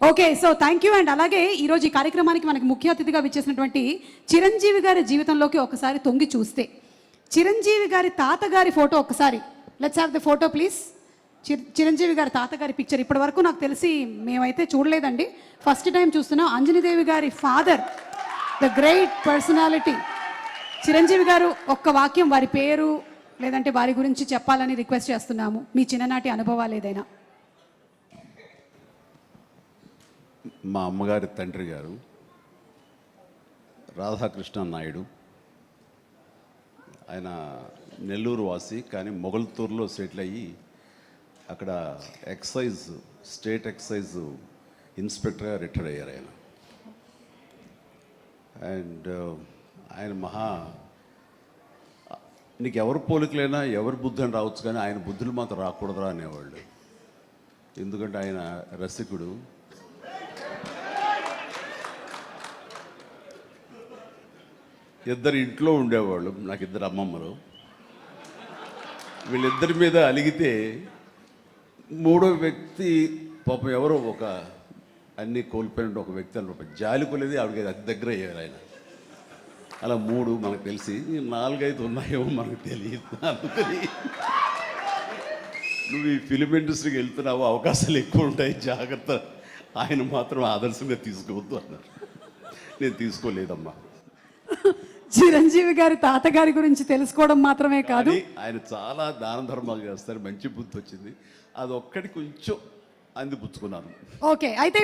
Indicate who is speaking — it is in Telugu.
Speaker 1: Okay, so thank you. And అలాగే ఈరోజు ఈ కార్యక్రమానికి మనకి ముఖ్య అతిథిగా విచ్చేసినటువంటి చిరంజీవి గారి జీవితంలోకి ఒకసారి తొంగి చూస్తే, చిరంజీవి గారి తాతగారి ఫోటో ఒకసారి let's have the photo please. Chiranjeevi గారి తాతగారి పిక్చర్ ఇప్పటి వరకు నాకు తెలిసి మేమైతే చూడలేదండి, ఫస్ట్ టైం చూస్తున్నాం. అంజనీదేవి గారి father, the great personality Chiranjeevi గారు. ఒక్క వాక్యం వారి పేరు లేదంటే వారి గురించి చెప్పాలని రిక్వెస్ట్ చేస్తున్నాము, మీ చిన్ననాటి అనుభవాలు ఏదైనా.
Speaker 2: మా అమ్మగారి తండ్రి గారు రాధాకృష్ణ నాయుడు. ఆయన నెల్లూరు వాసి, కానీ మొగల్తూరులో సెటిల్ అయ్యి అక్కడ స్టేట్ ఎక్సైజ్ ఇన్స్పెక్టర్గా రిటైర్ అయ్యారు ఆయన. అండ్ ఆయన నీకు ఎవరు పోలికలైనా ఎవరి బుద్ధి అని రావచ్చు, కానీ ఆయన బుద్ధులు మాత్రం రాకూడదురా అనేవాళ్ళు. ఎందుకంటే ఆయన రసికుడు. ఇద్దరు ఇంట్లో ఉండేవాళ్ళు, నాకు ఇద్దరు అమ్మమ్మలు. వీళ్ళిద్దరి మీద అలిగితే మూడో వ్యక్తి పాపం ఎవరో ఒక అన్నీ కోల్పోయిన ఒక వ్యక్తి అని జాలి కొలేది ఆవిడకి అతి దగ్గర అయ్యారు ఆయన. అలా మూడు మనకు తెలిసి 4-5 ఉన్నాయేమో మనకు తెలియదు. అందుకని నువ్వు ఈ ఫిలిం ఇండస్ట్రీకి వెళ్తున్నావు, అవకాశాలు ఎక్కువ ఉంటాయి, జాగ్రత్త, ఆయన మాత్రం ఆదర్శంగా తీసుకోవద్దు అన్నారు. నేను తీసుకోలేదమ్మా.
Speaker 1: చిరంజీవి గారి తాతగారి గురించి తెలుసుకోవడం మాత్రమే కాదు,
Speaker 2: ఆయన చాలా దాన ధర్మాలు చేస్తారు, మంచి బుద్ధి వచ్చింది, అది ఒక్కటి కొంచెం అందిపుచ్చుకున్నాను.
Speaker 1: ఓకే. అయితే